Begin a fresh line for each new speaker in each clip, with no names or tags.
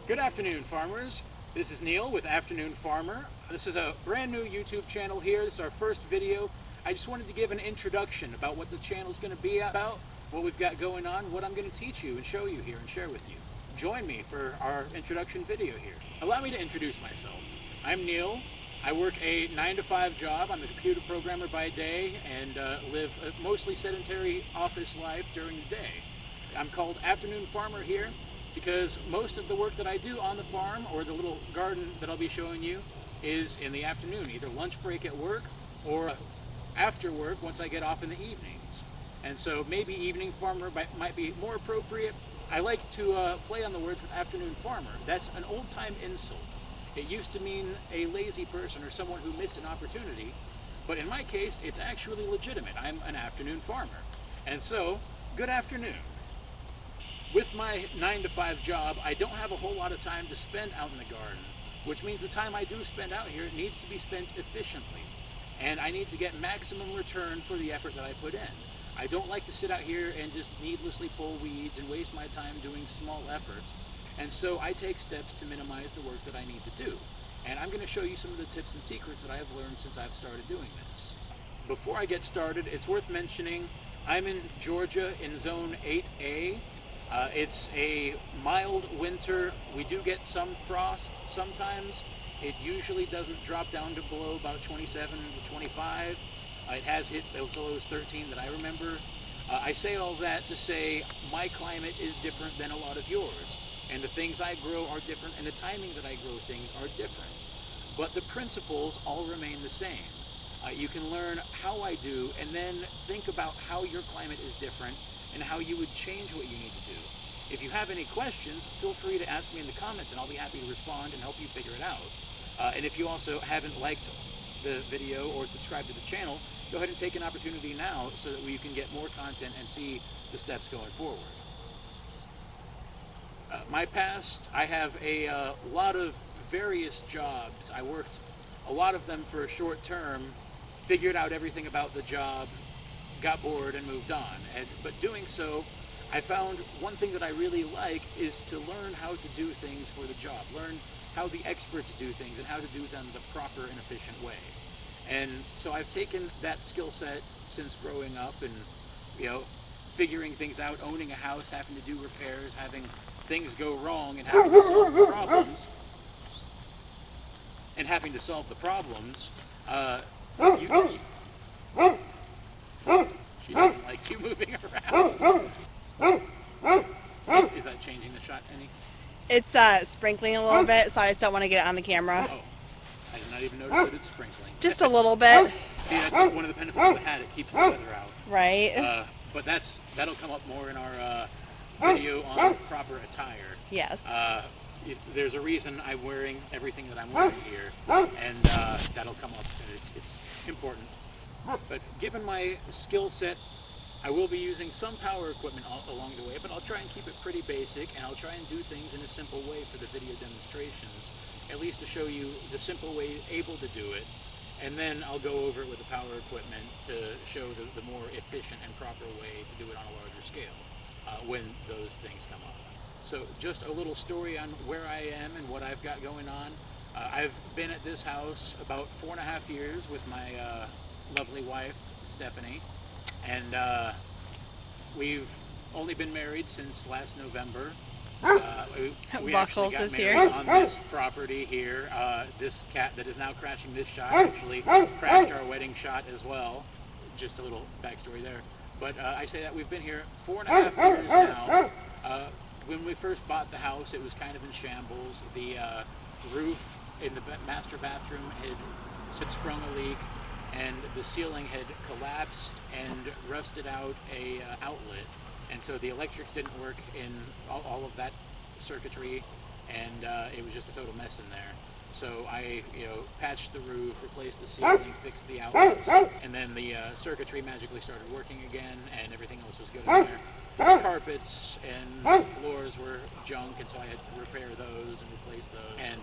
Good afternoon, farmers. This is Neil with Afternoon Farmer. This is a brand new YouTube channel here. This is our first video. I just wanted to give an introduction about what the channel is going to be about, what we've got going on, what I'm going to teach you and show you here and share with you. Join me for our introduction video here. Allow me to introduce myself. I'm Neil. I work a 9-to-5 job. I'm a computer programmer by day and live a mostly sedentary office life during the day. I'm called Afternoon Farmer here because most of the work that I do on the farm or the little garden that I'll be showing you is in the afternoon, either lunch break at work or after work once I get off in the evenings. And so maybe evening farmer might be more appropriate. I like to play on the words with afternoon farmer. That's an old-time insult. It used to mean a lazy person or someone who missed an opportunity, but in my case, it's actually legitimate. I'm an afternoon farmer. And so, good afternoon. With my 9-to-5 job, I don't have a whole lot of time to spend out in the garden, which means the time I do spend out here needs to be spent efficiently. And I need to get maximum return for the effort that I put in. I don't like to sit out here and just needlessly pull weeds and waste my time doing small efforts. And so I take steps to minimize the work that I need to do. And I'm going to show you some of the tips and secrets that I have learned since I've started doing this. Before I get started, it's worth mentioning I'm in Georgia in Zone 8A. It's a mild winter. We do get some frost sometimes. It usually doesn't drop down to below about 27 to 25. It has hit as low as 13 that I remember. I say all that to say my climate is different than a lot of yours. And the things I grow are different, and the timing that I grow things are different. But the principles all remain the same. You can learn how I do, and then think about how your climate is different and how you would change what you need to do. If you have any questions, feel free to ask me in the comments, and I'll be happy to respond and help you figure it out. And if you also haven't liked the video or subscribed to the channel, go ahead and take an opportunity now so that you can get more content and see the steps going forward. My past, I have a lot of various jobs. I worked a lot of them for a short term, figured out everything about the job, got bored and moved on. But doing so, I found one thing that I really like is to learn how to do things for the job, learn how the experts do things and how to do them the proper and efficient way. And so I've taken that skill set since growing up and, figuring things out, owning a house, having to do repairs, having things go wrong and having to solve the problems. She doesn't like you moving around. Is that changing the shot any?
It's sprinkling a little bit, so I just don't want to get it on the camera.
Oh, I did not even notice that it's sprinkling.
Just a little bit.
See, that's one of the benefits of the hat. It keeps the weather out.
Right.
But that'll come up more in our video on proper attire.
Yes.
There's a reason I'm wearing everything that I'm wearing here, and that'll come up, and it's important. But given my skill set, I will be using some power equipment along the way, but I'll try and keep it pretty basic, and I'll try and do things in a simple way for the video demonstrations, at least to show you the simple way able to do it, and then I'll go over it with the power equipment to show the more efficient and proper way to do it on a larger scale when those things come up. So just a little story on where I am and what I've got going on. I've been at this house about 4.5 years with my lovely wife, Stephanie, and we've only been married since last November. We actually got married on this property here. This cat that is now crashing this shot actually crashed our wedding shot as well. Just a little backstory there. But I say that we've been here 4.5 years now. When we first bought the house, it was kind of in shambles. The roof in the master bathroom had sprung a leak, and the ceiling had collapsed and rusted out a outlet. And so the electrics didn't work in all of that circuitry, and it was just a total mess in there. So I, patched the roof, replaced the ceiling, fixed the outlets, and then the circuitry magically started working again, and everything else was good in there. Carpets and floors were junk, and so I had to repair those and replace those, and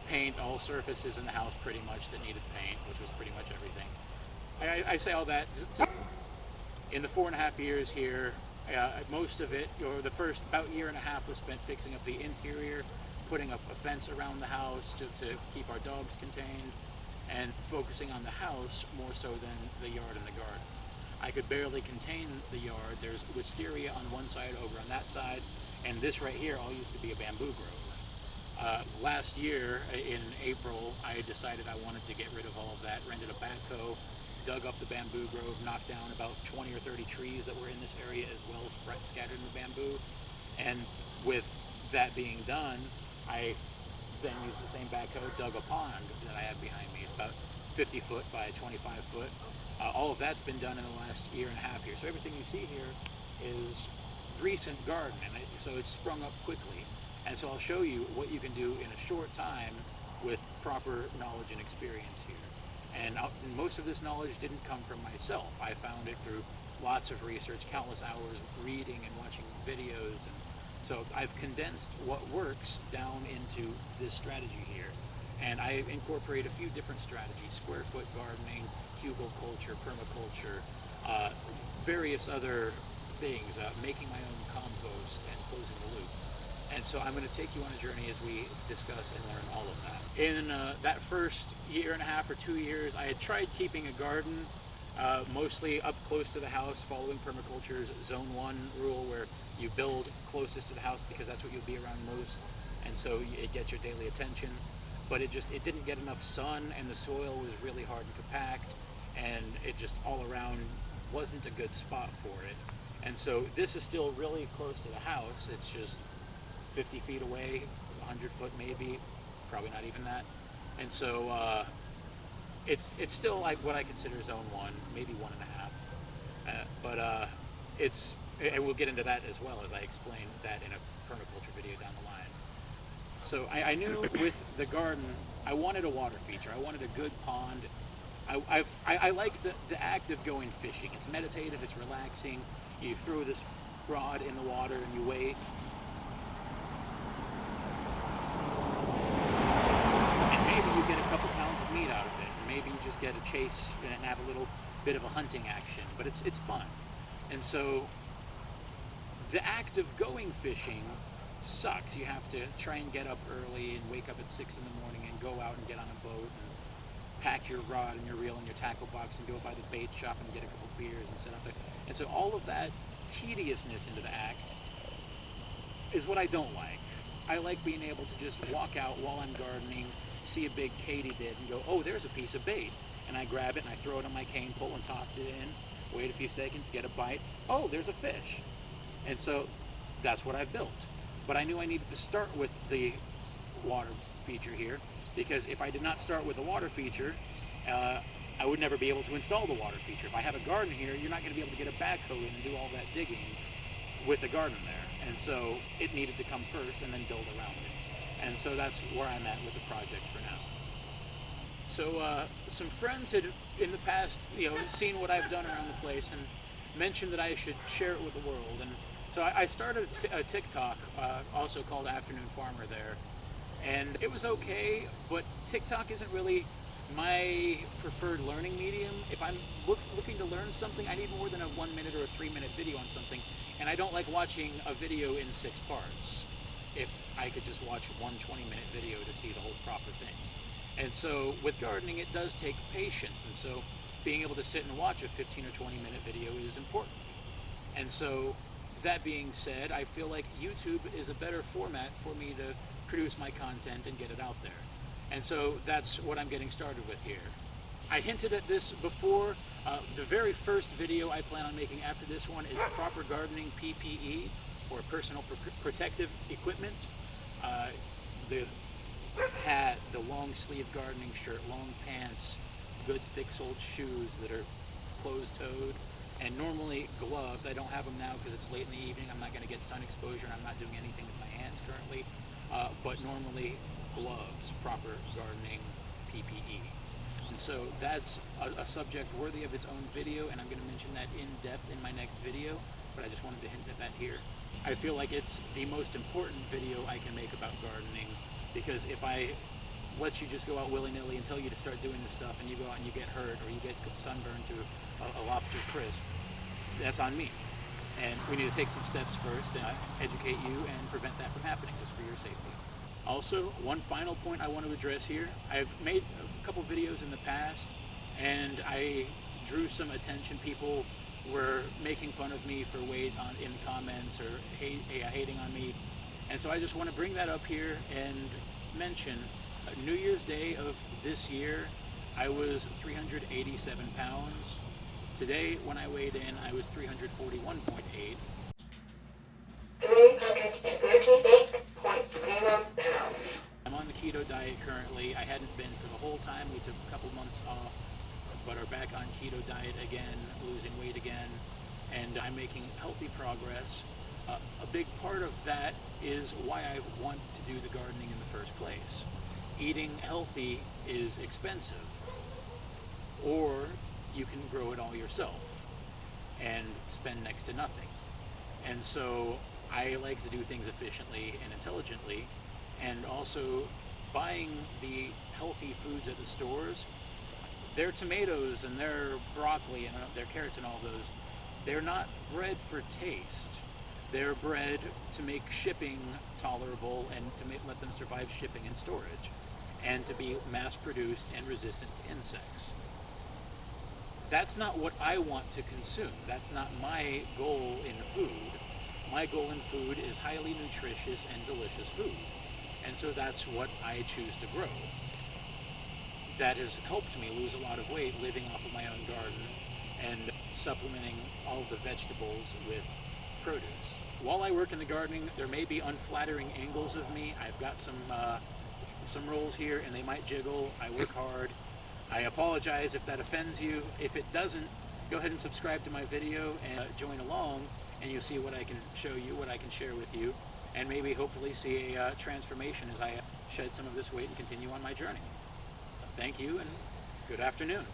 paint all surfaces in the house pretty much that needed paint, which was pretty much everything. I say all that in the 4.5 years here, most of it, or the first about year and a half, was spent fixing up the interior putting up a fence around the house to keep our dogs contained, and focusing on the house more so than the yard and the garden. I could barely contain the yard. There's wisteria on one side, over on that side, and this right here all used to be a bamboo grove. Last year in April, I decided I wanted to get rid of all of that, rented a backhoe, dug up the bamboo grove, knocked down about 20 or 30 trees that were in this area as well as scattered in the bamboo. And with that being done, I then used the same backhoe, dug a pond that I have behind me. It's about 50 foot by 25 foot. All of that's been done in the last year and a half here. So everything you see here is recent gardening, so it's sprung up quickly. And so I'll show you what you can do in a short time with proper knowledge and experience here. And most of this knowledge didn't come from myself. I found it through lots of research, countless hours of reading and watching videos. And so I've condensed what works down into this strategy here. And I incorporate a few different strategies: square foot gardening, cubiculture, permaculture, various other things, making my own compost and closing the loop. And so I'm going to take you on a journey as we discuss and learn all of that. In that first year and a half or 2 years, I had tried keeping a garden, mostly up close to the house, following permaculture's Zone 1 rule, where you build closest to the house because that's what you'll be around most, and so it gets your daily attention. But it didn't get enough sun, and the soil was really hard and compact, and it just all around wasn't a good spot for it. And so this is still really close to the house. It's just 50 feet away, 100 foot maybe, probably not even that. And so it's still like what I consider Zone 1, maybe 1.5. But and we'll get into that as well as I explain that in a permaculture video down the line. So I knew with the garden, I wanted a water feature. I wanted a good pond. I like the act of going fishing. It's meditative, it's relaxing. You throw this rod in the water and you wait. And maybe you get a couple pounds of meat out of it. Maybe you just get a chase and have a little bit of a hunting action, but it's fun. And so the act of going fishing sucks. You have to try and get up early and wake up at 6 in the morning and go out and get on a boat and pack your rod and your reel and your tackle box and go by the bait shop and get a couple beers and set up there. And so all of that tediousness into the act is what I don't like. I like being able to just walk out while I'm gardening, see a big katydid and go, oh, there's a piece of bait. And I grab it and I throw it on my cane pole and toss it in, wait a few seconds, get a bite. Oh, there's a fish. And so that's what I've built. But I knew I needed to start with the water feature here, because if I did not start with the water feature, I would never be able to install the water feature. If I have a garden here, you're not going to be able to get a backhoe in and do all that digging with a garden there. And so it needed to come first and then build around it. And so that's where I'm at with the project for now. So some friends had in the past, seen what I've done around the place and mentioned that I should share it with the world. And so I started a TikTok, also called Afternoon Farmer there. And it was okay, but TikTok isn't really my preferred learning medium. If I'm looking to learn something, I need more than a 1 minute or a 3 minute video on something. And I don't like watching a video in 6 parts. If I could just watch one 20-minute video to see the whole proper thing. And so with gardening, it does take patience. And so being able to sit and watch a 15 or 20-minute video is important. And so that being said, I feel like YouTube is a better format for me to produce my content and get it out there. And so that's what I'm getting started with here. I hinted at this before. The very first video I plan on making after this one is proper gardening PPE, or personal protective equipment. The hat, the long sleeve gardening shirt, long pants, good thick soled shoes that are closed toed, and normally gloves. I don't have them now because it's late in the evening. I'm not going to get sun exposure and I'm not doing anything with my hands currently. But normally gloves, proper gardening PPE. And so that's a subject worthy of its own video, and I'm going to mention that in depth in my next video, but I just wanted to hint at that here. I feel like it's the most important video I can make about gardening, because if I let you just go out willy-nilly and tell you to start doing this stuff and you go out and you get hurt or you get sunburned to a lobster crisp, that's on me. And we need to take some steps first and educate you and prevent that from happening just for your safety. Also, one final point I want to address here. I've made a couple videos in the past, and I drew some attention. People were making fun of me for weight in the comments or hating on me. And so I just want to bring that up here and mention New Year's Day of this year, I was 387 pounds. Today, when I weighed in, I was 341.8.
338.0 pounds.
I'm on the keto diet currently. I hadn't been for the whole time. We took a couple months off, but are back on keto diet again, losing weight again, and I'm making healthy progress. A big part of that is why I want to do the gardening in the first place. Eating healthy is expensive, or you can grow it all yourself and spend next to nothing. And so I like to do things efficiently and intelligently, and also buying the healthy foods at the stores, their tomatoes and their broccoli and their carrots and all those, they're not bred for taste. They're bred to make shipping tolerable and to let them survive shipping and storage, and to be mass-produced and resistant to insects. That's not what I want to consume. That's not my goal in food. My goal in food is highly nutritious and delicious food. And so that's what I choose to grow. That has helped me lose a lot of weight living off of my own garden and supplementing all of the vegetables with produce. While I work in the gardening, there may be unflattering angles of me. I've got some rolls here and they might jiggle. I work hard. I apologize if that offends you. If it doesn't, go ahead and subscribe to my video and join along, and you'll see what I can show you, what I can share with you, and maybe hopefully see a transformation as I shed some of this weight and continue on my journey. Thank you and good afternoon.